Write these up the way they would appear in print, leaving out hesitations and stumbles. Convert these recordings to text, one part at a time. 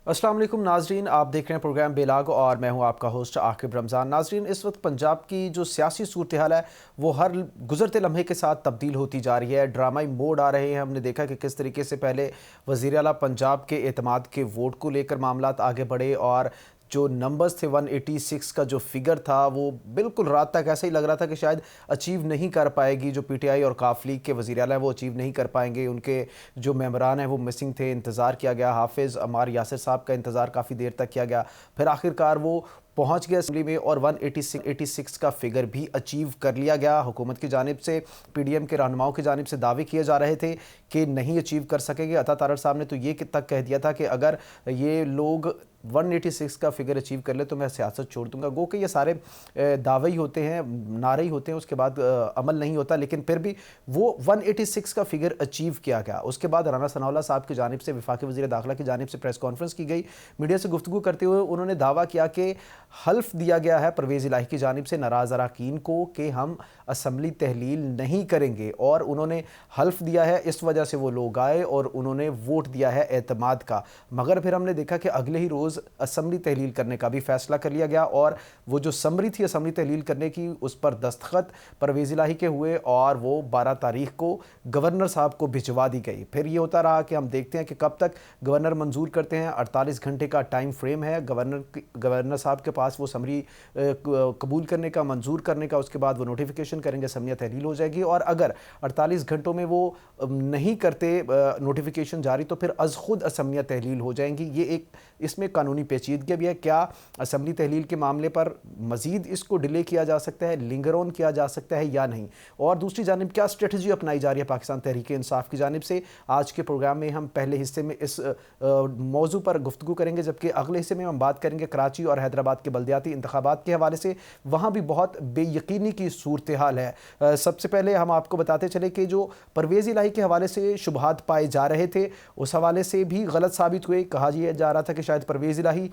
अस्सलाम वालेकुम नाजरीन, आप देख रहे हैं प्रोग्राम बेलाग और मैं हूं आपका होस्ट आकिब रमज़ान। नाजरीन, इस वक्त पंजाब की जो सियासी सूरत हाल है वो हर गुजरते लम्हे के साथ तब्दील होती जा रही है। ड्रामाई मोड आ रहे हैं। हमने देखा कि किस तरीके से पहले वज़ीर आला पंजाब के एतमाद के वोट को लेकर मामलात आगे बढ़े और जो नंबर्स थे 186 का जो फिगर था वो बिल्कुल रात तक ऐसा ही लग रहा था कि शायद अचीव नहीं कर पाएगी। जो पीटीआई और काफ लीग के वज़ीर आला है वो अचीव नहीं कर पाएंगे। उनके जो मेंबरान हैं वो मिसिंग थे। इंतज़ार किया गया, हाफिज़ अमार यासिर साहब का इंतज़ार काफ़ी देर तक किया गया, फिर आखिरकार वो पहुंच गया असम्बली में और 186 का फिगर भी अचीव कर लिया गया। हुकूमत की जानिब से, पीडीएम के रहनुमाओं की जानिब से दावे किए जा रहे थे कि नहीं अचीव कर सकेंगे। अता तारड़ साहब ने तो ये तक कह दिया था कि अगर ये लोग 186 का फिगर अचीव कर ले तो मैं सियासत छोड़ दूंगा। गो कि ये सारे दावे ही होते हैं, नारे ही होते हैं, उसके बाद अमल नहीं होता। लेकिन फिर भी वो 186 का फिगर अचीव किया गया। उसके बाद राना सनाउल्लाह साहब की जानिब से, वफाकी वज़ीर दाखिला की जानिब से प्रेस कॉन्फ्रेंस की गई। मीडिया से गुफ्तगू करते हुए उन्होंने दावा किया कि हल्फ दिया गया है परवेज़ इलाही की जानिब से नाराज़ अरकान को कि हम असम्बली तहलील नहीं करेंगे, और उन्होंने हल्फ दिया है, इस वजह से वो लोग आए और उन्होंने वोट दिया है एतमाद का। मगर फिर हमने देखा कि अगले ही रोज़ असम्बली तहलील करने का भी फैसला कर लिया गया और वो जो समरी थी असम्बली तहलील करने की, उस पर दस्तखत परवेज़ इलाही के हुए और वो 12 तारीख को गवर्नर साहब को भिजवा दी गई। फिर ये होता रहा कि हम देखते हैं कि कब तक गवर्नर मंजूर करते हैं। 48 घंटे का टाइम फ्रेम है गवर्नर साहब के पास वो समरी कबूल करने का, मंजूर करने का। उसके बाद वो नोटिफिकेशन करेंगे, असम्बलियाँ तहलील हो जाएगी। और अगर 48 घंटों में वो नहीं करते नोटिफिकेशन जारी, तो फिर अज खुद असम्बलियाँ तहलील हो जाएंगी। ये एक इसमें कानूनी पेचीदगी भी है। क्या असम्बली तहलील के मामले पर मज़ीद इसको डिले किया जा सकता है, लिंगर ऑन किया जा सकता है या नहीं? और दूसरी जानिब क्या स्ट्रेटजी अपनाई जा रही है पाकिस्तान तहरीक इंसाफ की जानिब से? आज के प्रोग्राम में हम पहले हिस्से में इस मौजू पर गुफ्तगू करेंगे, जबकि अगले हिस्से में हम बात करेंगे कराची और हैदराबाद के बल्दियाती इंतखाबात के हवाले से। वहाँ भी बहुत बेयकीनी की सूरत हाल है। सबसे पहले हम आपको बताते चले कि जो परवेज़ इलाही के हवाले से शुबहात पाए जा रहे थे, उस हवाले से भी गलत साबित हुए। कहा जा रहा था कि शायद परवेज़ इलाही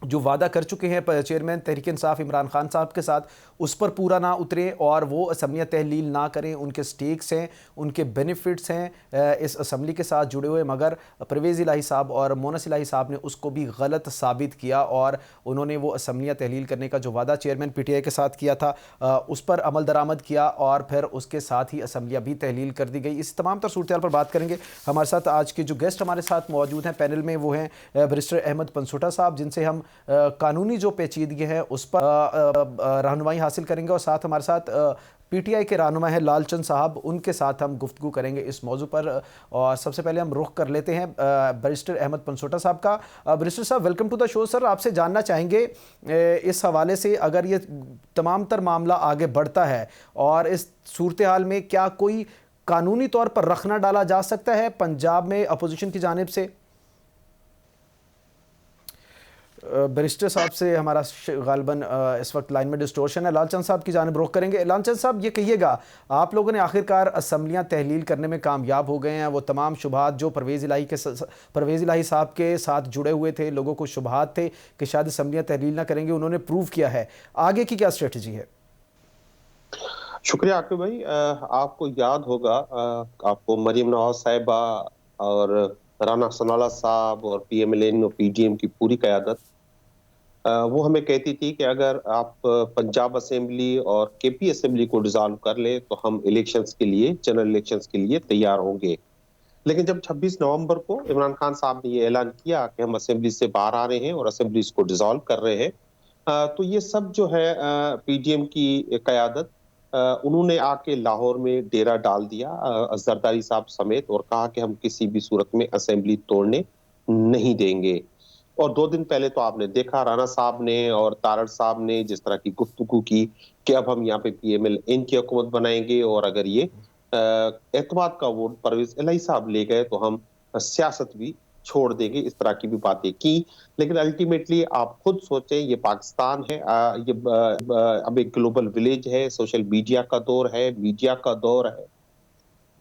जो वादा कर चुके हैं चेयरमैन तहरीक इंसाफ इमरान खान साहब के साथ, उस पर पूरा ना उतरे और वो असम्बलियाँ तहलील ना करें। उनके स्टेक्स हैं, उनके बेनिफिट्स हैं इस असम्बली के साथ जुड़े हुए, मगर परवेज़ इलाही साहब और मोनस इलाही साहब ने उसको भी गलत साबित किया और उन्होंने वो असम्बलियाँ तहलील करने का जो वादा चेयरमैन पीटीआई के साथ किया था उस पर अमल दरामद किया और फिर उसके साथ ही असम्बलियाँ भी तहलील कर दी गई। इस तमाम तर सूरत हाल पर बात करेंगे। हमारे साथ आज के जो गेस्ट हमारे साथ मौजूद हैं पैनल में, वो हैं बैरिस्टर अहमद पनसुटा साहब, जिनसे हम कानूनी जो पेचीदगी है उस पर रहनुमाई हासिल करेंगे, और साथ हमारे साथ पीटीआई के रहनुमा है लालचंद साहब, उनके साथ हम गुफ्तगू करेंगे इस मौजू पर। और सबसे पहले हम रुख कर लेते हैं बैरिस्टर अहमद पनसुटा साहब का। बैरिस्टर साहब, welcome to the show. Sir, आपसे जानना चाहेंगे इस हवाले से, अगर ये तमाम तर मामला आगे बढ़ता है और इस सूरत हाल में क्या कोई कानूनी तौर पर रखना डाला जा सकता है पंजाब में अपोजिशन की जानिब से? बैरिस्टर साहब से हमारा गालबन इस वक्त लाइन में डिस्टोर्शन है। लालचंद साहब की जानिब रुख करेंगे। लालचंद साहब, ये कहिएगा, आप लोगों ने आखिरकार असम्बलियाँ तहलील करने में कामयाब हो गए हैं। वो तमाम शुबहात जो परवेज़ इलाही साहब के साथ जुड़े हुए थे, लोगों को शुबहात थे कि शायद असम्बलियाँ तहलील ना करेंगे, उन्होंने प्रूव किया है। आगे की क्या स्ट्रेटजी है? शुक्रिया आकिब भाई। आपको याद होगा, आपको मरीम नवाज साहिबा और राना सनाउल्लाह साहब और पीएमएलएन और पीडीएम की पूरी क़यादत वो हमें कहती थी कि अगर आप पंजाब असेंबली और केपी असेंबली को डिसॉल्व कर ले तो हम इलेक्शंस के लिए, जनरल इलेक्शंस के लिए तैयार होंगे। लेकिन जब 26 नवंबर को इमरान खान साहब ने ये ऐलान किया कि हम असेंबली से बाहर आ रहे हैं और असेंबलीज को डिसॉल्व कर रहे हैं, तो ये सब जो है पीडीएम की क़यादत, उन्होंने आके लाहौर में डेरा डाल दिया जरदारी साहब समेत, और कहा कि हम किसी भी सूरत में असेंबली तोड़ने नहीं देंगे। और 2 दिन पहले तो आपने देखा राणा साहब ने और तारड़ साहब ने जिस तरह की गुफ्तगू की कि अब हम यहाँ पे पीएमएल-एन की हुकूमत बनाएंगे, और अगर ये एतमाद का वोट परवेज इलाही साहब ले गए तो हम सियासत भी छोड़ देंगे। इस तरह की भी बातें की। लेकिन अल्टीमेटली आप खुद सोचें, ये पाकिस्तान है, ये अब एक ग्लोबल विलेज है, सोशल मीडिया का दौर है, मीडिया का दौर है।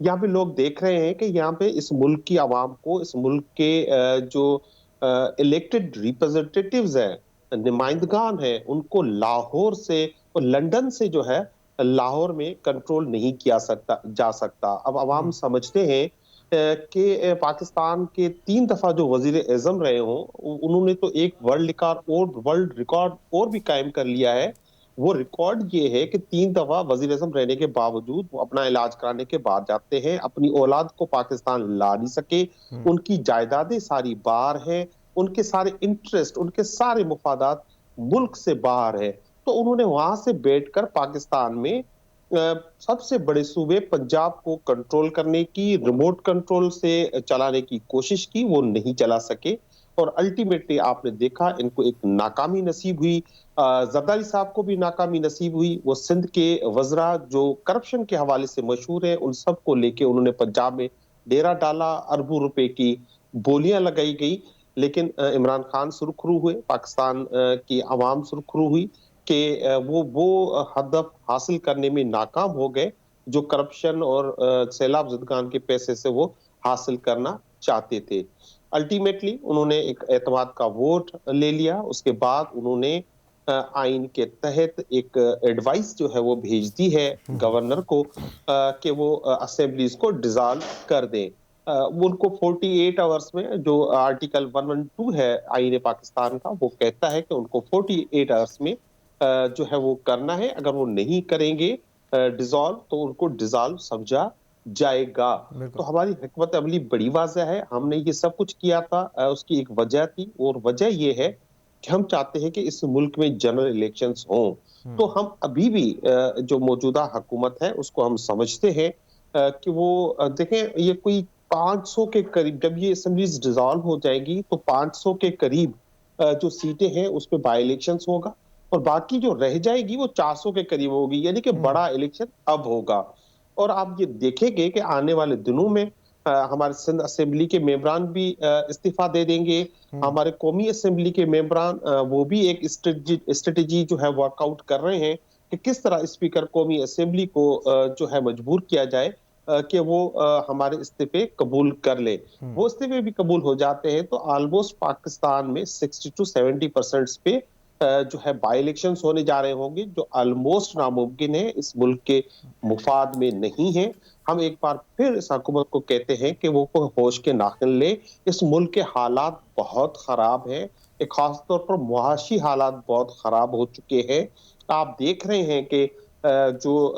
यहाँ पे लोग देख रहे हैं कि यहाँ पे इस मुल्क की आवाम को, इस मुल्क के जो इलेक्टेड रिप्रेजेंटेटिव्स हैं, नुमाइंदगान हैं, उनको लाहौर से और लंदन से जो है लाहौर में कंट्रोल नहीं किया जा सकता। अब आवाम समझते हैं कि पाकिस्तान के 3 दफा जो वजीर आजम रहे हों, उन्होंने तो एक वर्ल्ड रिकॉर्ड और भी कायम कर लिया है। वो रिकॉर्ड ये है कि 3 दफा वजीर आजम रहने के बावजूद वो अपना इलाज कराने के बाद जाते हैं, अपनी औलाद को पाकिस्तान ला नहीं सके, उनकी जायदादें सारी बाहर हैं, उनके सारे इंटरेस्ट, उनके सारे मुफादात मुल्क से बाहर है। तो उन्होंने वहां से बैठकर पाकिस्तान में सबसे बड़े सूबे पंजाब को कंट्रोल करने की, रिमोट कंट्रोल से चलाने की कोशिश की, वो नहीं चला सके। और अल्टीमेटली आपने देखा इनको एक नाकामी नसीब हुई। जरदारी साहब को भी नाकामी नसीब हुई। वो सिंध के वज़रा जो करप्शन के हवाले से मशहूर है, उन सब को लेके उन्होंने पंजाब में डेरा डाला, अरबों रुपए की बोलियां लगाई गई। लेकिन इमरान खान सुरखरू हुए, पाकिस्तान की आवाम सुरखरू हुई कि वो हदफ हासिल करने में नाकाम हो गए जो करप्शन और सैलाब ज़दगान के पैसे से वो हासिल करना चाहते थे। अल्टीमेटली उन्होंने एक एतमाद का वोट ले लिया। उसके बाद उन्होंने आइन के तहत एक एडवाइस जो है वो भेज दी है गवर्नर को कि वो असेंबलीज को डिसॉल्व कर दें। उनको 48 आवर्स में, जो आर्टिकल 112 है आईन पाकिस्तान का, वो कहता है कि उनको 48 आवर्स में जो है वो करना है। अगर वो नहीं करेंगे डिसॉल्व, तो उनको डिसॉल्व समझा जाएगा। तो हमारी हिकमत अमली बड़ी वाज़ेह है। हमने ये सब कुछ किया था, उसकी एक वजह थी, और वजह ये है कि हम चाहते हैं कि इस मुल्क में जनरल इलेक्शंस हों। तो हम अभी भी जो मौजूदा हुकूमत है उसको हम समझते हैं कि वो देखें, ये कोई 500 के करीब, जब ये असेंबलीज डिसॉल्व हो जाएगी तो 500 के करीब जो सीटें हैं उस पर बाई इलेक्शंस होगा, और बाकी जो रह जाएगी वो 400 के करीब होगी। यानी कि बड़ा इलेक्शन अब होगा। और आप ये देखेंगे कि आने वाले दिनों में हमारे सिंध असेंबली के मेंबरान भी इस्तीफा दे देंगे। हमारे कौमी असेंबली के मेंबरान वो भी एक स्ट्रेटेजी जो है वर्कआउट कर रहे हैं कि किस तरह स्पीकर कौमी असेंबली को जो है मजबूर किया जाए कि वो हमारे इस्तीफे कबूल कर ले। वो इस्तीफे भी कबूल हो जाते हैं तो ऑलमोस्ट पाकिस्तान में 60 to 70% पे जो है बाई इलेक्शंस होने जा रहे होंगे, जो ऑलमोस्ट नामुमकिन है, इस मुल्क के मुफाद में नहीं है। हम एक बार फिर इस हुकूमत को कहते हैं कि वो होश के नाखिन ले। इस मुल्क के हालात बहुत खराब है, खास तौर पर मुआशी हालात बहुत खराब हो चुके हैं। आप देख रहे हैं कि जो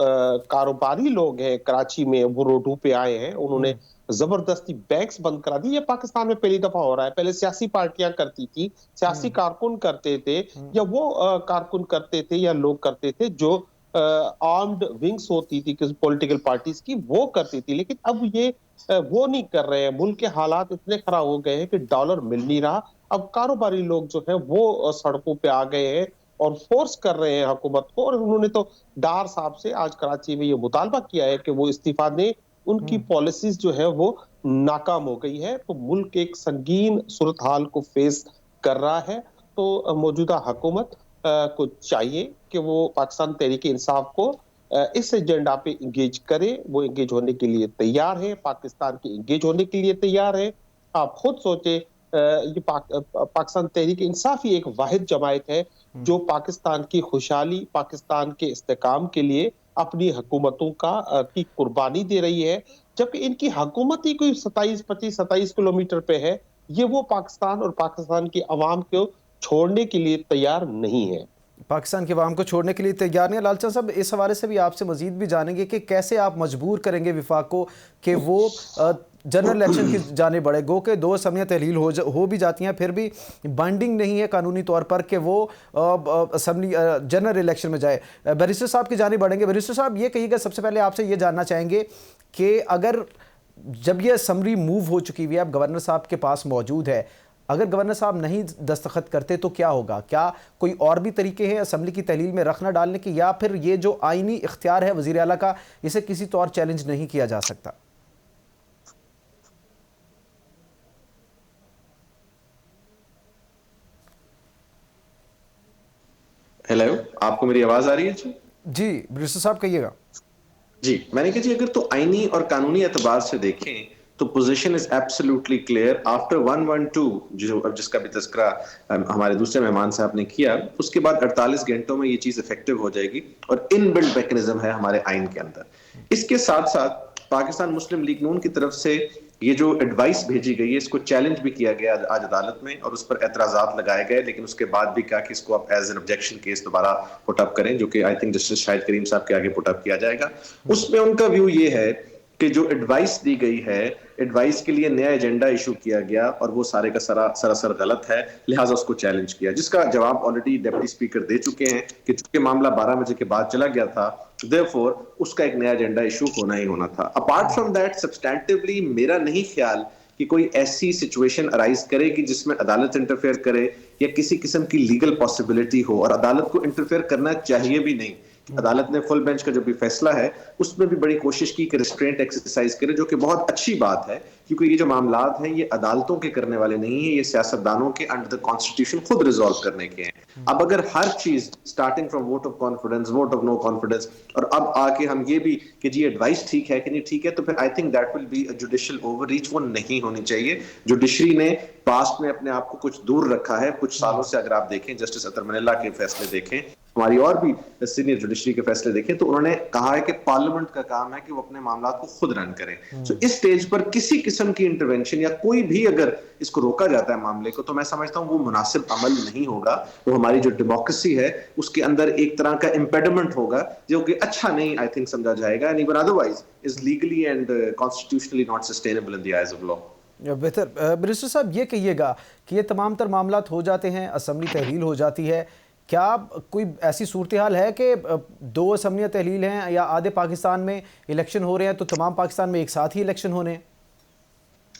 कारोबारी लोग हैं कराची में, वो रोडों पे आए हैं, उन्होंने जबरदस्ती बैंक्स बंद करा दी। ये पाकिस्तान में पहली दफा हो रहा है। पहले सियासी पार्टियां करती थी, सियासी कारकुन करते थे, या वो कारकुन करते थे या लोग करते थे जो आर्म्ड विंग्स होती थी किसी पॉलिटिकल पार्टीज की, वो करती थी। लेकिन अब ये वो नहीं कर रहे हैं। मुल्क के हालात इतने खराब हो गए हैं कि डॉलर मिल नहीं रहा। अब कारोबारी लोग जो है वो सड़कों पे आ गए हैं और फोर्स कर रहे हैं हुकूमत को। और उन्होंने तो डार साहब से आज कराची में ये मुतालबा किया है कि वो इस्तीफा दें। उनकी पॉलिसीज जो है वो नाकाम हो गई है। तो मुल्क एक संगीन सूरत हाल को फेस कर रहा है। तो मौजूदा हुकूमत को चाहिए कि वो पाकिस्तान तहरीक इंसाफ को इस एजेंडा पे इंगेज करे। वो इंगेज होने के लिए तैयार है, पाकिस्तान के इंगेज होने के लिए तैयार है। आप खुद सोचे, ये पाकिस्तान तहरीक इंसाफ ही एक वाहिद जमायत है जो पाकिस्तान की खुशहाली, पाकिस्तान के इस्तेकाम के लिए अपनी हुकूमतों की कुर्बानी दे रही है। जबकि इनकी हुकूमत ही कोई 27 किलोमीटर पे है। ये वो पाकिस्तान और पाकिस्तान की आवाम को छोड़ने के लिए तैयार नहीं है। पाकिस्तान के अवाम को छोड़ने के लिए तैयार नहीं है। लालचंद साहब, इस हवाले से भी आपसे मजीद भी जानेंगे कि कैसे आप मजबूर करेंगे विफाक को कि वो जनरल इलेक्शन की जाने बढ़े। गो के 2 असम्बलियाँ तहलील हो भी जाती हैं, फिर भी बाइंडिंग नहीं है कानूनी तौर पर कि वो असम्बली जनरल इलेक्शन में जाए। बैरिस्टर साहब की जाने बढ़ेंगे। बैरिस्टर साहब, ये कहिएगा, सबसे पहले आपसे ये जानना चाहेंगे कि अगर जब ये असम्बली मूव हो चुकी हुई है, अब गवर्नर साहब के पास मौजूद है, अगर गवर्नर साहब नहीं दस्तखत करते तो क्या होगा? क्या कोई और भी तरीके हैं असम्बली की तहलील में रखना डालने के, या फिर ये जो आईनी इख्तियार है वज़ीर आला का, इसे किसी तौर चैलेंज नहीं किया जा सकता? हेलो, आपको मेरी आवाज आ रही है? जी बैरिस्टर साहब कहिएगा। जी, मैंने कहा जी, अगर तो आईनी और कानूनी एतबार से देखें तो position is absolutely clear. After 112 जो अब जिसका भी तस्करा हमारे दूसरे मेहमान साहब ने किया, उसके बाद 48 घंटों में ये चीज इफेक्टिव हो जाएगी और इनबिल्ट मैकेनिज्म है हमारे आइन के अंदर। इसके साथ साथ पाकिस्तान मुस्लिम लीग नून की तरफ से ये जो एडवाइस भेजी गई है इसको चैलेंज भी किया गया आज अदालत में और उस पर एतराजात लगाए गए, लेकिन उसके बाद भी कहा कि इसको आप एज एन ऑब्जेक्शन केस दोबारा पुटअप करें, जो कि आई थिंक जस्टिस शाहिद करीम साहब के आगे पुटअप किया जाएगा। उसमें उनका व्यू ये है कि जो एडवाइस दी गई है, एडवाइस के लिए नया एजेंडा इशू किया गया और वो सारे का सरासर गलत है, लिहाजा उसको चैलेंज किया, जिसका जवाब ऑलरेडी डिप्टी स्पीकर दे चुके हैं कि चूंकि मामला 12 बजे के बाद चला गया था, देयरफॉर उसका एक नया एजेंडा इशू होना ही होना था। अपार्ट फ्रॉम दैट सब्सटैंटिवली मेरा नहीं ख्याल कि कोई ऐसी सिचुएशन अराइज करे कि जिसमें अदालत इंटरफेयर करे या किसी किस्म की लीगल पॉसिबिलिटी हो, और अदालत को इंटरफेयर करना चाहिए भी नहीं। अदालत ने फुल बेंच का जो भी फैसला है उसमें भी बड़ी कोशिश की कि रिस्ट्रेंट एक्सरसाइज करे, जो कि बहुत अच्छी बात है, क्योंकि ये जो मामलात हैं ये अदालतों के करने वाले नहीं है, ये सियासतदानों के अंडर द कॉन्स्टिट्यूशन खुद रिजॉल्व करने के हैं। अब अगर हर चीज starting from vote of confidence, vote of no confidence, और अब आके हम ये भी कि जी एडवाइस ठीक है कि नहीं ठीक है, तो फिर I think that will be a judicial overreach. वो नहीं होनी चाहिए। जुडिशरी ने पास्ट में अपने आप को कुछ दूर रखा है कुछ सालों से। अगर आप देखें जस्टिस अतर मनिल्ला के फैसले देखें, हमारी और भी सीनियर जुडिशरी के फैसले देखें, तो उन्होंने कहा है कि पार्लियामेंट का काम है कि वो अपने मामलात को खुद रन करें। सो इस स्टेज पर किसी किस्म की इंटरवेंशन या कोई भी अगर इसको रोका जाता है मामले को, तो मैं समझता हूं वो मुनासिब अमल नहीं होगा। वो हमारी जो डेमोक्रेसी है उसके अंदर एक तरह का इम्पेडिमेंट होगा, जो कि अच्छा नहीं आई थिंक समझा जाएगा, and even otherwise is legally and constitutionally not sustainable in the eyes of law. बेहतर मिनिस्टर साहब ये कहिएगा कि ये तमाम तर मामलात हो जाते हैं, असम्बली तहलील हो जाती है, क्या कोई ऐसी सूरत हाल है कि 2 असम्बलियाँ तहलील हैं या आधे पाकिस्तान में इलेक्शन हो रहे हैं तो तमाम पाकिस्तान में एक साथ ही इलेक्शन होने हैं?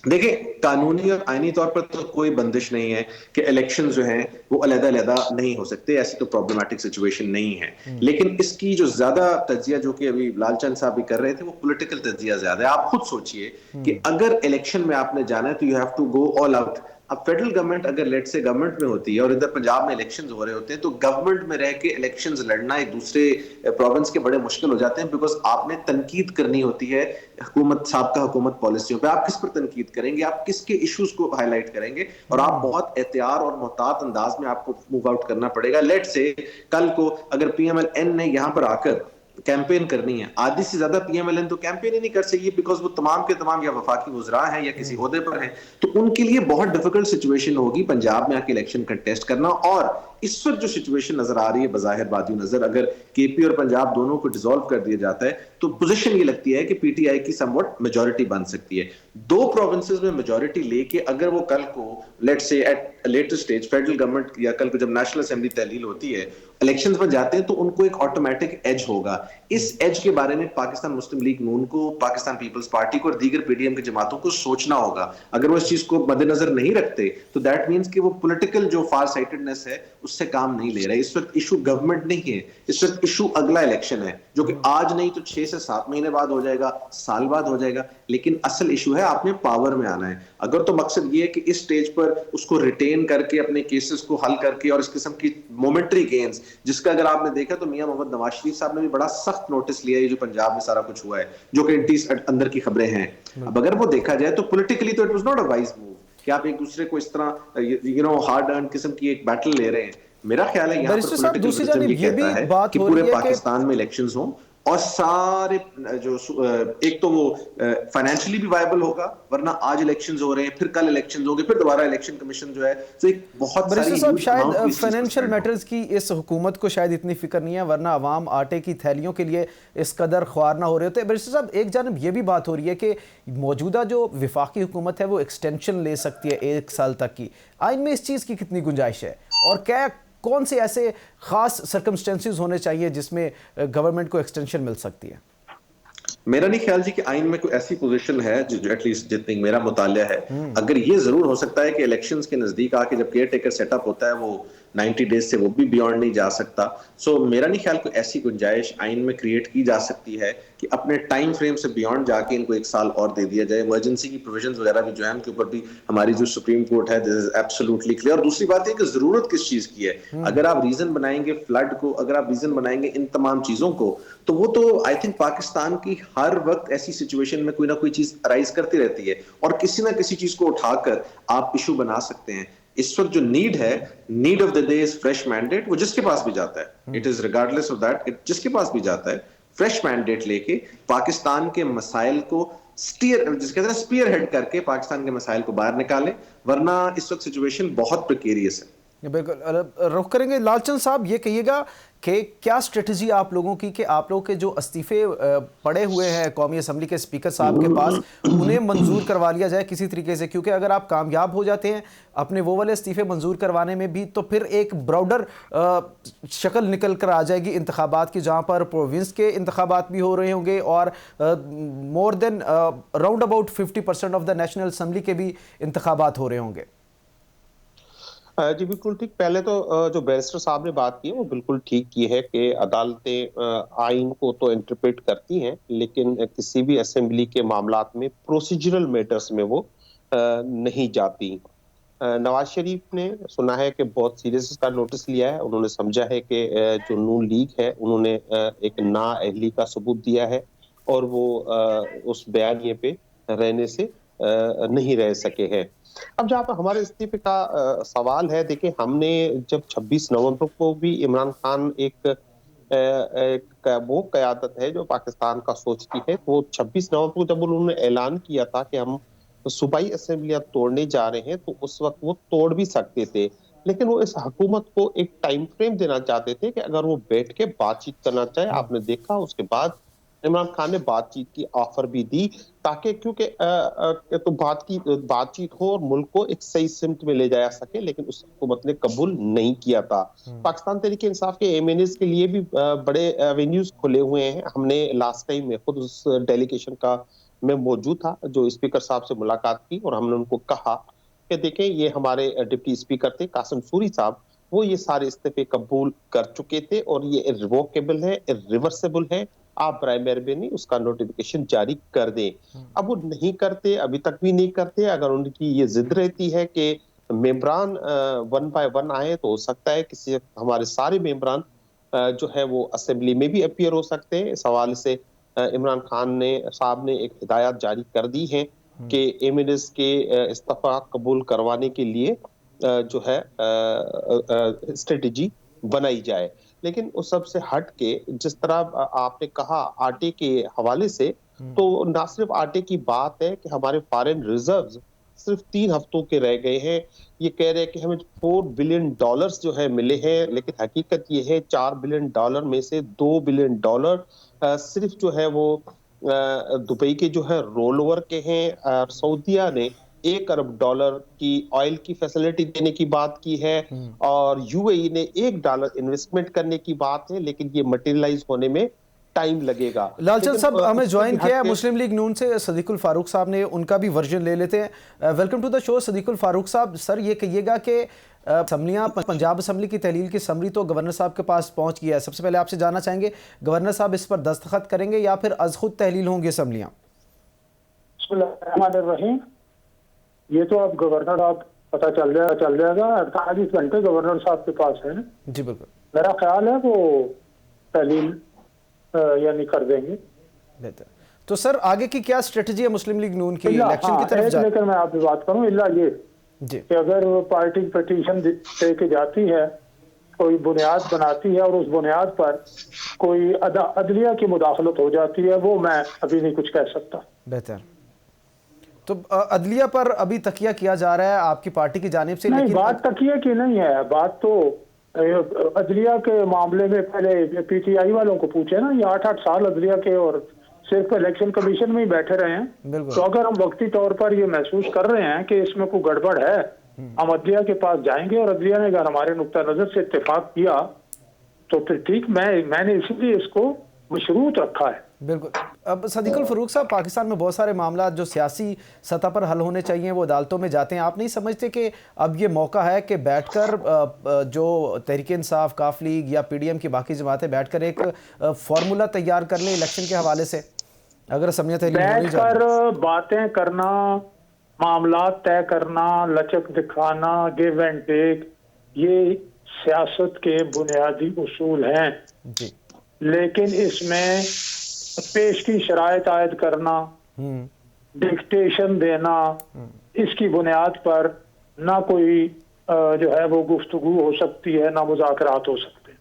देखिए, कानूनी और आईनी तौर पर तो कोई बंदिश नहीं है कि इलेक्शन जो हैं वो अलग-अलग नहीं हो सकते, ऐसी तो प्रॉब्लमैटिक सिचुएशन नहीं है। लेकिन इसकी जो ज्यादा तज्जिया जो कि अभी लालचंद साहब भी कर रहे थे, वो पॉलिटिकल तज्जिया ज्यादा है। आप खुद सोचिए कि अगर इलेक्शन में आपने जाना है तो you have to go all out. अब फेडरल गवर्नमेंट अगर लेट से गवर्नमेंट में होती है और इधर पंजाब में इलेक्शंस हो रहे होते हैं, तो गवर्नमेंट में रह के इलेक्शंस लड़ना एक दूसरे प्रोविंस के बड़े मुश्किल हो जाते हैं, बिकॉज आपने तनकीद करनी होती है हुकूमत साहब का हुकूमत पॉलिसियों पे। आप किस पर तनकीद करेंगे, आप किसके इश्यूज को हाईलाइट करेंगे, और आप बहुत एहतियात और मोहतात अंदाज में आपको मूव आउट करना पड़ेगा। लेट से कल को अगर PMLN ने यहां पर आकर कैंपेन करनी है, आधी से ज्यादा PMLN तो कैंपेन ही नहीं कर सकी, बिकॉज वो तमाम के तमाम या वफाकी वज़रा हैं या किसी ओहदे पर हैं, तो उनके लिए बहुत डिफिकल्ट सिचुएशन होगी पंजाब में आके इलेक्शन कंटेस्ट करना। और इस वक्त जो सिचुएशन नजर आ रही है बज़ाहिर बादी नजर, अगर KP और पंजाब दोनों को डिसॉल्व कर दिया जाता है तो पोजीशन ये लगती है कि PTI की समवट मेजॉरिटी बन सकती है। 2 प्रोविंसेस में मेजॉरिटी लेके अगर वो कल को let's say at later stage federal government या कल को जब नेशनल असेंबली तहलील होती है, इलेक्शंस में जाते हैं, तो उनको एक ऑटोमेटिक एज होगा। इस एज के बारे में पाकिस्तान मुस्लिम लीग नून को, पाकिस्तान पीपल्स पार्टी को और दीगर PDM की जमातों को सोचना होगा। अगर वो इस चीज को मद्देनजर नहीं रखते तो दैट मीन्स कि वो पॉलिटिकल जो फार साइटेडनेस है उससे काम नहीं ले रहे। इस वक्त इशू गवर्नमेंट नहीं है, इस वक्त इशू अगला इलेक्शन है, जो कि आज नहीं तो 6 से 7 महीने बाद हो जाएगा, साल बाद हो जाएगा। लेकिन असल इशू है आपने पावर में आना है। अगर तो मकसद ये है कि इस स्टेज पर उसको रिटेन करके अपने केसेस को हल करके और इस किस्म की मोमेंटरी गेन्स, जिसका अगर आपने देखा तो मियां मोहम्मद नवाज शरीफ साहब ने भी बड़ा सख्त नोटिस लिया है जो पंजाब में सारा कुछ हुआ है, जो कि इंटीस अंदर की खबरें हैं। अब अगर वो देखा जाए तो पॉलिटिकली तो it was not a wise move कि आप एक दूसरे को इस तरह हार्ड अर्न किस्म की एक बैटल ले रहे हैं। मेरा ख्याल है यहाँ पर पॉलिटिकल सिस्टम ये कहता है कि पूरे पाकिस्तान में इलेक्शंस हों और सारे जो एक तो वो फाइनेंशियली भी वायबल होगा, वरना आज इलेक्शंस हो रहे हैं, फिर कल इलेक्शंस होंगे, फिर दोबारा इलेक्शन कमीशन जो है, तो एक बहुत सारी शायद फाइनेंशियल मैटर्स की इस हुकूमत को शायद इतनी फिक्र नहीं है, वरना आवाम आटे की थैलियों के लिए इस कदर ख्वार ना हो रहे होते। बैरिस्टर साहब, एक जानब ये भी बात हो रही है कि मौजूदा जो विफाकी हुकूमत है वो एक्सटेंशन ले सकती है 1 साल तक की। आइन में इस चीज़ की कितनी गुंजाइश है और क्या कौन से ऐसे खास सर्कमस्टेंसेस होने चाहिए जिसमें गवर्नमेंट को एक्सटेंशन मिल सकती है? मेरा नहीं ख्याल जी कि आइन में कोई ऐसी पोजीशन है जो एटलीस्ट जितनी मेरा मुतालिया है। अगर ये जरूर हो सकता है कि इलेक्शंस के नजदीक आके जब केयर टेकर सेटअप होता है वो 90 डेज से वो भी बियॉन्ड नहीं जा सकता। सो मेरा नहीं ख्याल कोई ऐसी गुंजाइश आइन में क्रिएट की जा सकती है कि अपने टाइम फ्रेम से बियॉन्ड जाके इनको 1 साल और दे दिया जाए। इमरजेंसी की प्रोविजंस वगैरह भी जो है उनके ऊपर भी हमारी जो सुप्रीम कोर्ट है दिस इज एब्सोल्युटली क्लियर। और दूसरी बात है कि जरूरत किस चीज की है। अगर आप रीजन बनाएंगे फ्लड को, अगर आप रीजन बनाएंगे इन तमाम चीजों को, तो वो तो आई थिंक पाकिस्तान की हर वक्त ऐसी सिचुएशन में कोई ना कोई चीज अराइज करती रहती है और किसी ना किसी चीज को उठाकर आप इशू बना सकते हैं। इस वक्त जो नीड है, need of the day is fresh mandate. वो जिसके पास भी जाता है, it is regardless of that, जिसके पास भी जाता है फ्रेश मैंडेट लेके पाकिस्तान के मसाइल को जिसके कहते हैं स्पीयर हेड करके पाकिस्तान के मसाइल को बाहर निकाले, वरना इस वक्त सिचुएशन बहुत प्रिकेरियस है। बिल्कुल रुख करेंगे। लालचंद साहब, ये कहिएगा कि क्या स्ट्रेटजी आप लोगों की कि आप लोगों के जो इस्तीफे पड़े हुए हैं कौमी असम्बली के स्पीकर साहब के पास, उन्हें मंजूर करवा लिया जाए किसी तरीके से, क्योंकि अगर आप कामयाब हो जाते हैं अपने वो वाले इस्तीफे मंजूर करवाने में भी, तो फिर एक ब्रॉडर शक्ल निकल कर आ जाएगी इंतखाबात की, जहाँ पर प्रोविंस के इंतखाबात भी हो रहे होंगे और more than round about 50% of the national assembly के भी इंतखाबात हो रहे होंगे। जी बिल्कुल ठीक। पहले तो जो बैरिस्टर साहब ने बात की है वो बिल्कुल ठीक की है कि अदालतें आइन को तो इंटरप्रेट करती हैं, लेकिन किसी भी असेंबली के मामलात में प्रोसीजरल मैटर्स में वो नहीं जाती। नवाज शरीफ ने सुना है कि बहुत सीरियस इसका नोटिस लिया है। उन्होंने समझा है कि जो नून लीग है उन्होंने एक नाअहली का सबूत दिया है और वो उस बयानिए पे रहने से नहीं रह सके हैं। अब जहाँ पर हमारे इस्तीफे का सवाल है, देखिए हमने जब 26 नवंबर को भी इमरान खान एक वो क़यादत है जो पाकिस्तान का सोचती है, तो 26 नवंबर को जब उन्होंने ऐलान किया था कि हम सूबाई असेंबलियां तोड़ने जा रहे हैं, तो उस वक्त वो तोड़ भी सकते थे, लेकिन वो इस हुकूमत को एक टाइम फ्रेम देना चाहते थे कि अगर वो बैठ के बातचीत करना चाहे। आपने देखा उसके बाद इमरान खान ने बातचीत की ऑफर भी दी, ताकि क्योंकि तो बातचीत हो और मुल्क को एक सही सिमत में ले जाया सके, लेकिन उस हुकूमत ने कबूल नहीं किया था। पाकिस्तान तहरीक इंसाफ के एमएनएस के लिए भी बड़े एवेन्यूज खुले हुए हैं। हमने लास्ट टाइम में खुद उस डेलीगेशन का मैं मौजूद था जो स्पीकर साहब से मुलाकात की, और हमने उनको कहा कि देखें ये हमारे डिप्टी स्पीकर थे कासिम सूरी साहब, वो ये सारे इस्तीफे कबूल कर चुके थे और ये इर्रिवोकेबल है, इर्रिवर्सिबल है, आप बराए मेहरबानी उसका नोटिफिकेशन जारी कर दें। अब वो नहीं करते, अभी तक भी नहीं करते। अगर उनकी ये जिद रहती है कि मेंबरान 1 बाय 1 आए, तो हो सकता है किसी हमारे सारे मेंबरान जो है वो असेंबली में भी अपीयर हो सकते हैं। इस हवाले से इमरान खान साहब ने एक हिदायत जारी कर दी है कि एमएनएस के इस्तीफा कबूल करवाने के लिए जो है स्ट्रेटेजी बनाई जाए। लेकिन उस सब से हट के जिस तरह आपने कहा आटे के हवाले से, तो ना सिर्फ आटे की बात है कि हमारे फॉरेन रिजर्व्स सिर्फ 3 हफ्तों के रह गए हैं। ये कह रहे हैं कि हमें $4 बिलियन जो है मिले हैं, लेकिन हकीकत ये है $4 बिलियन में से $2 बिलियन सिर्फ जो है वो दुबई के जो है रोल ओवर के हैं। सऊदिया ने $1 अरब की ऑयल की फैसिलिटी देने की बात की है और यूएई ने $1 इन्वेस्टमेंट करने की बात है, लेकिन ये मटेरियलाइज होने में टाइम लगेगा। लालचंद साहब हमें ज्वाइन किया है मुस्लिम लीग नून से सदीकुल फारूक साहब ने, उनका भी वर्जन ले लेते हैं। Welcome to the show Sadiqul Farooq साहब। सर ये कहिएगा कि असम्बलियाँ, पंजाब असम्बली की तहलील की समरी तो गवर्नर साहब के पास पहुंच गया है। सबसे पहले आपसे जानना चाहेंगे, गवर्नर साहब इस पर दस्तखत करेंगे या फिर अज खुद तहलील होंगी असम्बलियाँ? ये तो अब गवर्नर आप पता चल जाएगा। 48 घंटे गवर्नर साहब के पास है। जी बिल्कुल, मेरा ख्याल है वो तहलील यानी कर देंगे। बेहतर। तो सर आगे की क्या स्ट्रेटजी है मुस्लिम लीग नून की इलेक्शन की तरफ जाए? लेकर मैं आपसे बात करूं, इल्ला ये जी कि अगर पार्टी पिटीशन दे के जाती है, कोई बुनियाद बनाती है और उस बुनियाद पर कोई अदलिया की मुदाखलत हो जाती है, वो मैं अभी नहीं कुछ कह सकता। बेहतर। तो अदलिया पर अभी तकिया किया जा रहा है आपकी पार्टी की जानिब से? नहीं, बात तकिया की नहीं है, बात तो अदलिया के मामले में पहले पीटीआई वालों को पूछे ना। ये 8-8 साल अदलिया के और सिर्फ इलेक्शन कमीशन में ही बैठे रहे हैं। तो अगर हम वक्ती तौर पर ये महसूस कर रहे हैं कि इसमें कोई गड़बड़ है, हम अदलिया के पास जाएंगे और अदलिया ने अगर हमारे नुक्ता नजर से इत्तेफाक किया तो फिर ठीक। मैंने इसलिए इसको मशरूत रखा है। बिल्कुल। अब सदीकुल फारूक साहब, पाकिस्तान में बहुत सारे मामला जो सियासी सतह पर हल होने चाहिए वो अदालतों में जाते हैं। आप नहीं समझते कि अब ये मौका है कि बैठकर जो तहरीक इंसाफ, काफ लीग या पीडीएम की बाकी जमातें बैठकर एक फार्मूला तैयार कर लें इलेक्शन के हवाले से? अगर असम्बलियां बैठकर बातें करना, मामला तय करना, लचक दिखाना, गिव एंड टेक, ये सियासत के बुनियादी उसूल हैं जी। लेकिन इसमें पेश की शराइत आयद करना, डिक्टेशन देना, इसकी बुनियाद पर ना कोई जो है वो गुफ्तगू हो सकती है, ना मुज़ाकरात हो सकते हैं।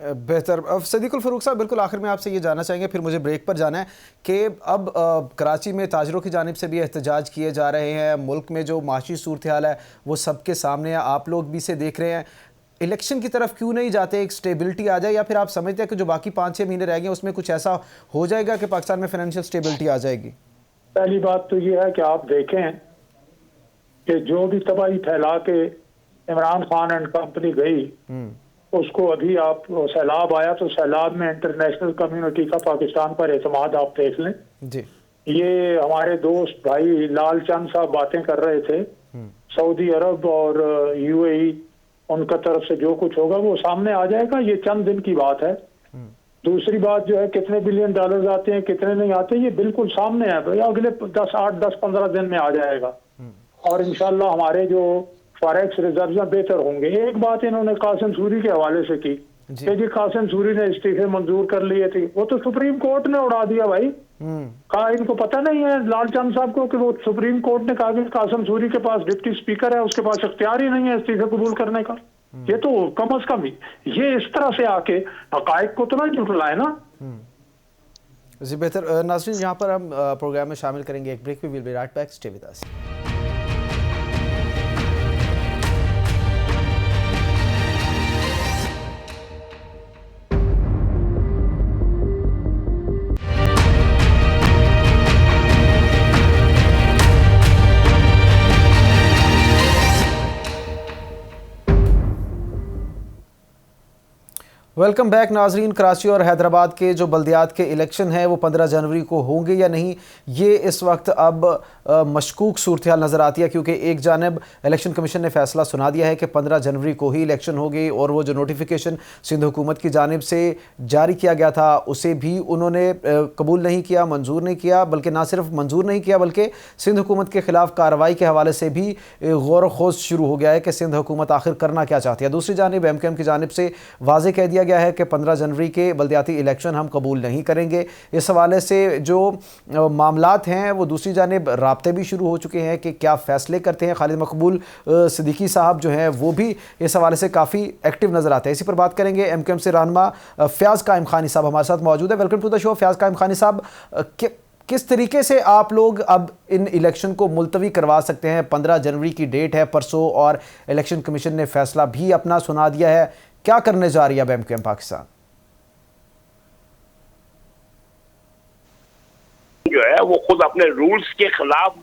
बेहतर। अब सदीकुल फ़ारूक साहब, बिल्कुल आखिर में आपसे ये जानना चाहेंगे, फिर मुझे ब्रेक पर जाना है कि अब कराची में ताजरों की जानिब से भी एहतजाज किए जा रहे हैं, मुल्क में जो माशी सूरत हाल है वो सबके सामने है, आप लोग भी इसे देख रहे हैं। इलेक्शन की तरफ क्यों नहीं जाते, एक स्टेबिलिटी आ जाए, या फिर आप समझते हैं कि जो बाकी 5-6 महीने रह गए उसमें कुछ ऐसा हो जाएगा कि पाकिस्तान में फाइनेंशियल स्टेबिलिटी आ जाएगी? पहली बात तो ये है कि आप देखें कि जो भी तबाही फैला के इमरान खान एंड कंपनी गई, उसको अभी आप सैलाब आया तो सैलाब में इंटरनेशनल कम्युनिटी का पाकिस्तान पर एतमाद आप देख लें जी। ये हमारे दोस्त भाई लालचंद साहब बातें कर रहे थे, सऊदी अरब और यूएई उनका तरफ से जो कुछ होगा वो सामने आ जाएगा, ये चंद दिन की बात है। दूसरी बात जो है कितने बिलियन डॉलर्स आते हैं कितने नहीं आते, ये बिल्कुल सामने है भाई, अगले 10-15 दिन में आ जाएगा और इंशाल्लाह हमारे जो फॉरेक्स रिजर्व में बेहतर होंगे। एक बात इन्होंने कासिम सूरी के हवाले से की कि जी कासिम सूरी ने इस्तीफे मंजूर कर लिए थे, वो तो सुप्रीम कोर्ट ने उड़ा दिया भाई। कहा इनको पता नहीं है लालचंद साहब को कि वो सुप्रीम कोर्ट ने कहा कि कासिम सूरी के पास डिप्टी स्पीकर है, उसके पास इख्तियार ही नहीं है इस्तीफे कबूल करने का। ये तो कम अज कम ये इस तरह से आके हकायक को तो नहीं झुटलाए ना जी। बेहतर नाज़रीन, यहाँ पर हम प्रोग्राम में शामिल करेंगे एक break, we will be right back, stay with us. Welcome back नाजरीन। कराची और हैदराबाद के जो बल्दियात के इलेक्शन हैं वो 15 जनवरी को होंगे या नहीं, ये इस वक्त अब मशकूक सूरत हाल नज़र आती है, क्योंकि एक जानब इलेक्शन कमीशन ने फैसला सुना दिया है कि 15 जनवरी को ही इलेक्शन होगी और वो जो नोटिफिकेशन सिंध हुकूमत की जानिब से जारी किया गया था उसे भी उन्होंने कबूल नहीं किया, मंजूर नहीं किया, बल्कि ना सिर्फ मंजूर नहीं किया बल्कि सिंध हुकूमत के ख़िलाफ़ कार्रवाई के हवाले से भी गौर खोज शुरू हो गया है कि सिंध हुकूमत आखिर करना क्या चाहती है। दूसरी जानब MKM की जानिब से वाज़ेह कह दिया गया है कि 15 जनवरी के बल्दियाती इलेक्शन हम कबूल नहीं करेंगे। इस हवाले से जो मामलात हैं वो दूसरी जानिब राब्ते भी शुरू हो चुके हैं कि क्या फ़ैसले करते हैं। खालिद मकबूल सिद्दीकी साहब जो हैं वो भी इस हवाले से काफ़ी एक्टिव नज़र आते हैं। इसी पर बात करेंगे। MKM से रहनुमा फ़याज़ कायम खानी साहब हमारे साथ मौजूद है। Welcome to the show Fayaz Qaim Khani साहब, किस तरीके से आप लोग अब इन इलेक्शन को मुलतवी करवा सकते हैं? 15 जनवरी की डेट है परसों और इलेक्शन कमीशन ने फैसला भी अपना सुना दिया है, क्या करने जा रही है अब MKM पाकिस्तान? जो है वो खुद अपने रूल्स के खिलाफ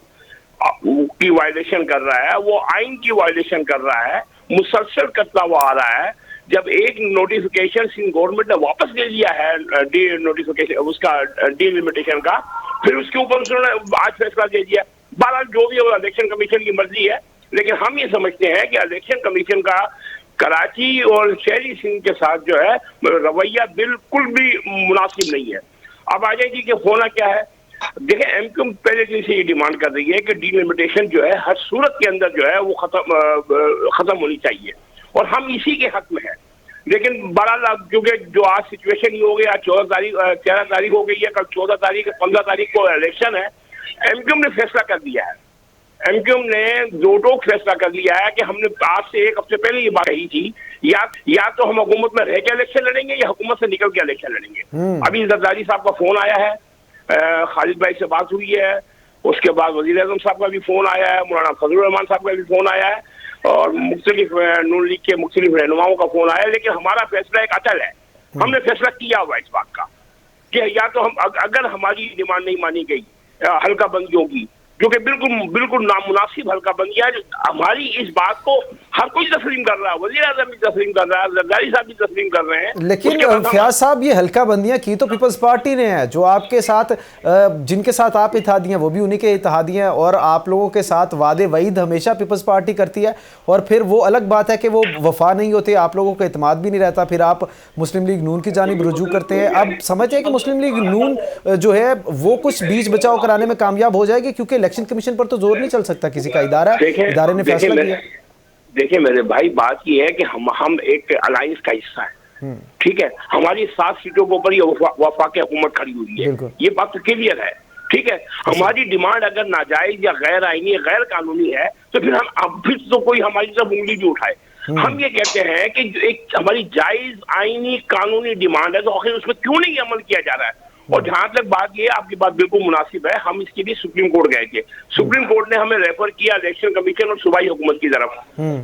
की वायलेशन कर रहा है, वो आइन की वायलेशन कर रहा है, मुसलसल करता हुआ आ रहा है। जब एक नोटिफिकेशन सिंध गवर्नमेंट ने वापस ले लिया है डी नोटिफिकेशन उसका डिलिमिटेशन का, फिर उसके ऊपर उन्होंने आज फैसला दे दिया। बहरहाल जो भी इलेक्शन कमीशन की मर्जी है, लेकिन हम ये समझते हैं कि इलेक्शन कमीशन का कराची और शहरी सिंध के साथ जो है रवैया बिल्कुल भी मुनासिब नहीं है। अब आ जाएगी कि होना क्या है। देखिए MKM पहले दिन से ये डिमांड कर रही है कि डिलिमिटेशन जो है हर सूरत के अंदर जो है वो खत्म होनी चाहिए और हम इसी के हक में है। लेकिन बहरहाल क्योंकि जो आज सिचुएशन ही हो गई, आज 13 तारीख हो गई है, कल 14 तारीख 15 तारीख को इलेक्शन है। MKM ने फैसला कर दिया है, MKM ने दो टोक फैसला कर लिया है कि हमने आज से एक हफ्ते पहले ये बात कही थी, या तो हम हुकूमत में रह के इलेक्शन लड़ेंगे या हुकूमत से निकल के इलेक्शन लड़ेंगे। अभी जरदारी साहब का फोन आया है, खालिद भाई से बात हुई है, उसके बाद वजीर आज़म साहब का भी फोन आया है, मौलाना फजलुर रहमान साहब का भी फोन आया है और मुख्तलिफ नून लीग के मुख्तलिफ रहनुमाओं का फोन आया है। लेकिन हमारा फैसला एक अटल है, हमने फैसला किया हुआ इस बात का कि या तो हम अगर हमारी डिमांड नहीं मानी गई हल्का बंदियों की, जो कि बिल्कुल नामुनासिब हल्का बंदी है, हमारी इस बात को हर कोई तस्लीम कर रहा है, वज़ीर आज़म भी तस्लीम कर रहा है, जरदारी साहब भी तस्लीम कर रहे हैं। लेकिन फ़याज़ साहब ये हल्का बंदियां की तो पीपल्स पार्टी ने है, जो आपके साथ जिनके साथ आप इत्तेहादी हैं वो भी उन्हीं के इत्तेहादी हैं और आप लोगों के साथ वादे वईद हमेशा पीपल्स पार्टी करती है और फिर वो अलग बात है कि वो वफा नहीं होते, आप लोगों का इत्मीनान भी नहीं रहता, फिर आप मुस्लिम लीग नून की जानिब रुजू करते हैं। अब समझते हैं कि मुस्लिम लीग नून जो है वो कुछ बीच बचाव कराने में कामयाब हो जाएगी, क्योंकि इलेक्शन कमीशन पर तो जोर नहीं चल सकता, किसी का इदारे ने फैसला किया। देखिए मेरे भाई, बात यह है कि हम एक अलायंस का हिस्सा है, ठीक है। हमारी 7 सीटों के ऊपर ये वफाकी हुकूमत खड़ी हुई है, ये बात तो क्लियर है, ठीक है। हमारी डिमांड अगर नाजायज या गैर आईनी गैर कानूनी है तो फिर हम फिर तो कोई हमारी तरफ उंगली भी उठाए। हम ये कहते हैं कि जो एक हमारी जायज आईनी कानूनी डिमांड है, तो आखिर उसमें क्यों नहीं अमल किया जा रहा है? और जहां तक बात ये, आपकी बात बिल्कुल मुनासिब है, हम इसके लिए सुप्रीम कोर्ट गए थे। सुप्रीम कोर्ट ने हमें रेफर किया इलेक्शन कमीशन और सूबाई हुकूमत की तरफ।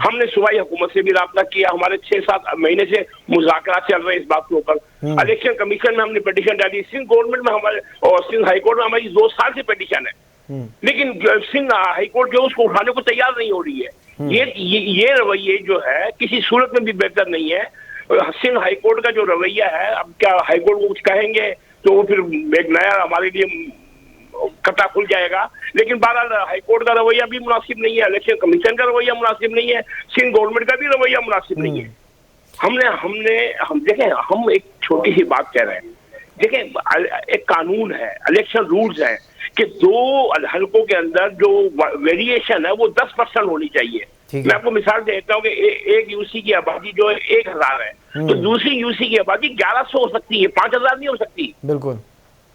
हमने सूबाई हुकूमत से भी राब्ता किया, हमारे 6-7 महीने से मुज़ाकरा चल रहे हैं इस बात के ऊपर। इलेक्शन कमीशन में हमने पिटीशन डाली, सिंध गवर्नमेंट में हमारे और सिंध हाईकोर्ट में हमारी 2 साल से पिटीशन है, लेकिन सिंध हाईकोर्ट जो उसको उठाने को तैयार नहीं हो रही है। ये रवैये जो है किसी सूरत में भी बेहतर नहीं है। सिंध हाईकोर्ट का जो रवैया है, अब क्या हाईकोर्ट को कुछ कहेंगे तो वो फिर एक नया हमारे लिए कटा खुल जाएगा। लेकिन बहरहाल हाईकोर्ट का रवैया भी मुनासिब नहीं है, इलेक्शन कमीशन का रवैया मुनासिब नहीं है, सिंध गवर्नमेंट का भी रवैया मुनासिब नहीं है। हम देखें, हम एक छोटी सी बात कह रहे हैं। देखें, एक कानून है, इलेक्शन रूल्स है कि 2 हलकों के अंदर जो वेरिएशन है वो 10% होनी चाहिए। मैं आपको मिसाल देता हूँ कि एक यूसी की आबादी जो है 1000 है, तो दूसरी यूसी की आबादी 1100 हो सकती है, 5000 नहीं हो सकती। बिल्कुल।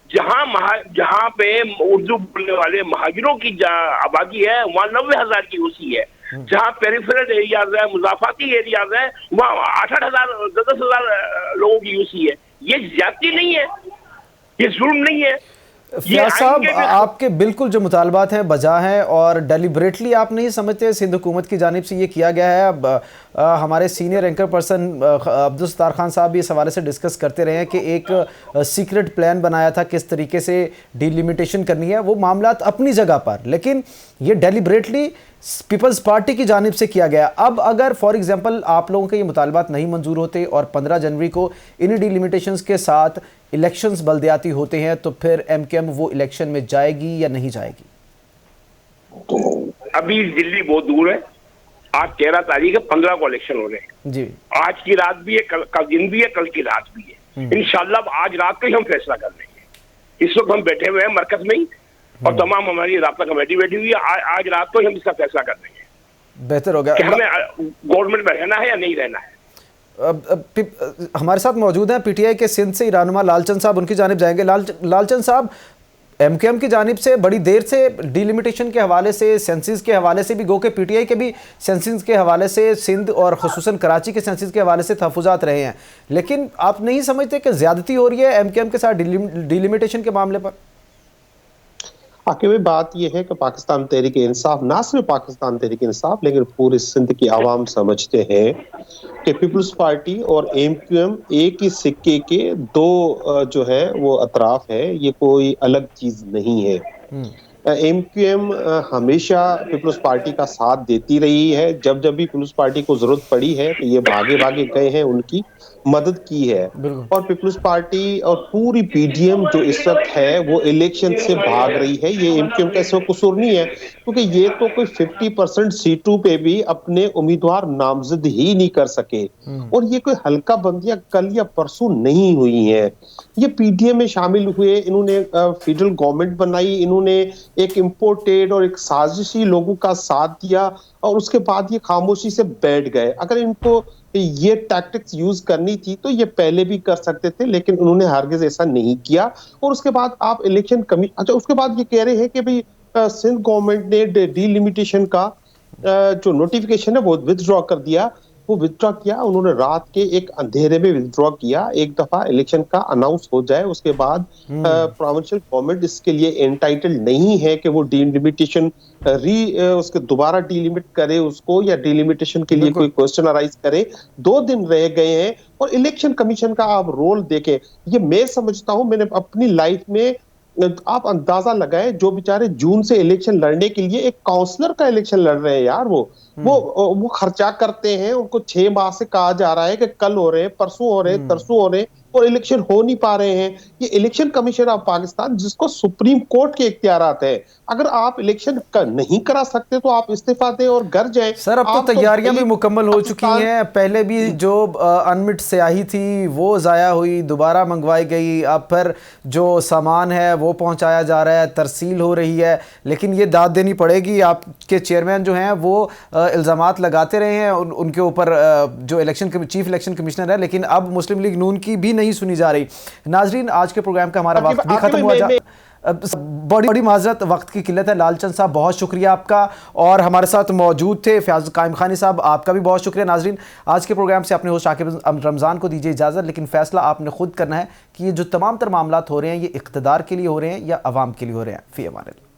जहां पे उर्दू बोलने वाले महाजिरों की आबादी है वहाँ 90,000 की यूसी है। जहाँ पेरिफेरल एरियाज है, मुजाफाती एरियाज है, वहाँ 8-8,000 10,000 लोगों की यूसी है। ये ज्यादती नहीं है, ये जुल्म नहीं है। फयाज साहब, आपके बिल्कुल जो मुतालबात हैं बजा हैं और डेलिबरेटली आप नहीं समझते सिंध हुकूमत की जानिब से ये किया गया है। अब हमारे senior anchor person Abdul Sattar Khan साहब भी इस हवाले से डिस्कस करते रहे हैं कि एक सीक्रेट प्लान बनाया था किस तरीके से डिलिमिटेशन करनी है। वो मामला अपनी जगह पर, लेकिन ये डेलिबरेटली पीपल्स पार्टी की जानिब से किया गया। अब अगर फॉर एग्जांपल आप लोगों के ये मुतालबात नहीं मंजूर होते और 15 जनवरी को इन डिलिमिटेशंस के साथ इलेक्शंस बल्दियाती होते हैं, तो फिर एमकेएम वो इलेक्शन में जाएगी या नहीं जाएगी? अभी दिल्ली बहुत दूर है। आज 13 तारीख है, 15 को इलेक्शन हो रहे हैं जी। आज की रात भी है, कल दिन भी है, कल की रात भी है। इंशाल्लाह आज रात को ही हम फैसला कर लेंगे। इस वक्त हम बैठे हुए हैं मरकज में ही और तमाम हमारी राब्ता कमेटी बैठी हुई है। आज रात को ही हम इसका फैसला कर देंगे। बेहतर हो गया कि हमें गवर्नमेंट में रहना है या नहीं रहना है। हमारे साथ मौजूद हैं पीटीआई के सिंध से रहनुमा लालचंद साहब, उनकी जानिब जाएंगे। लालचंद साहब, एमकेएम की जानिब से बड़ी देर से डिलिमिटेशन के हवाले से, सेंसिस के हवाले से भी, गो के पीटीआई के भी सेंसिस के हवाले से, सिंध और खुसूसन कराची के सेंसिस के हवाले से तहफ़्फ़ुज़ात रहे हैं, लेकिन आप नहीं समझते कि ज़्यादती हो रही है एमकेएम के साथ डिलिमिटेशन के मामले पर? आखिर में बात यह है कि पाकिस्तान तहरीक इंसाफ, ना सिर्फ पाकिस्तान तहरीक इंसाफ लेकिन पूरे सिंध की आवाम समझते हैं कि पीपल्स पार्टी और एमक्यूएम एक ही सिक्के के 2 जो है वो अतराफ है, ये कोई अलग चीज नहीं है। एमक्यूएम हमेशा पीपल्स पार्टी का साथ देती रही है। जब भी पीपल्स पार्टी को जरूरत पड़ी है तो ये भागे भागे गए हैं, उनकी मदद की है। और पीपल्स पार्टी और पूरी पीडीएम जो इस वक्त है वो इलेक्शन से भाग रही है। ये एमक्यूएम का इसमें कसूर नहीं है, क्योंकि ये तो कोई 50% सीटों पे भी अपने उम्मीदवार नामजद ही नहीं कर सके। और ये कोई हल्का बंदियां कल या परसों नहीं हुई है। ये पीडीएम में शामिल हुए, इन्होंने फेडरल गवर्नमेंट बनाई, इन्होंने एक इम्पोर्टेड और एक साजिशी लोगों का साथ दिया और उसके बाद ये खामोशी से बैठ गए। अगर इनको ये टैक्टिक्स यूज करनी थी तो ये पहले भी कर सकते थे, लेकिन उन्होंने हरगिज ऐसा नहीं किया। और उसके बाद आप इलेक्शन अच्छा, उसके बाद ये कह रहे हैं कि भाई सिंध गवर्नमेंट ने डिलिमिटेशन का जो नोटिफिकेशन है वो विथड्रॉ कर दिया। वो विथड्रॉ किया उन्होंने रात के एक अंधेरे में विथड्रॉ किया। एक दफा इलेक्शन का अनाउंस हो जाए उसके बाद प्रोविंशियल गवर्नमेंट इसके लिए एंटाइटल्ड नहीं है कि वो डिलिमिटेशन उसके दोबारा डिलिमिट करे उसको, या डिलिमिटेशन के लिए कोई क्वेश्चन अराइज करे। 2 दिन रह गए हैं और इलेक्शन कमीशन का आप रोल देखें। ये मैं समझता हूं, मैंने अपनी लाइफ में, आप अंदाजा लगाए, जो बेचारे जून से इलेक्शन लड़ने के लिए एक काउंसलर का इलेक्शन लड़ रहे हैं यार, वो खर्चा करते हैं, उनको 6 माह से कहा जा रहा है कि कल हो रहे हैं, परसों हो रहे हैं, तरसों हो रहे हैं, और इलेक्शन हो नहीं पा रहे हैं। ये इलेक्शन कमीशन ऑफ पाकिस्तान जिसको सुप्रीम कोर्ट के इख्तियारात है, अगर आप इलेक्शन नहीं करा सकते तो आप इस्तीफा दें और घर जाएं। सर, अब तो तैयारियां भी मुकम्मल हो चुकी हैं। पहले भी जो अनमिट स्याही थी वो ज़ाया हुई, दोबारा मंगवाई गई, अब फिर जो सामान है वो पहुंचाया जा रहा है, तरसील हो रही है। लेकिन ये दाद देनी पड़ेगी, आपके चेयरमैन जो हैं वो इल्ज़ामात लगाते रहे हैं उनके ऊपर, जो चीफ इलेक्शन कमिश्नर है, लेकिन अब मुस्लिम लीग नून की भी नहीं सुनी जा रही। नाजरीन, आज के प्रोग्राम का हमारा वक्त भी खत्म हुआ बड़ी माजरत, वक्त की किल्लत है। लालचंद साहब बहुत शुक्रिया आपका, और हमारे साथ मौजूद थे फ़याज़ कायम खानी साहब, आपका भी बहुत शुक्रिया। नाजरीन, आज के प्रोग्राम से अपने होस्ट आकिब रमज़ान को दीजिए इजाज़त, लेकिन फ़ैसला आपने खुद करना है कि ये जो तमाम तर मामलात हो रहे हैं ये इक़्तिदार के लिए हो रहे हैं या अवाम के लिए हो रहे हैं। फ़ी अमान अल्लाह।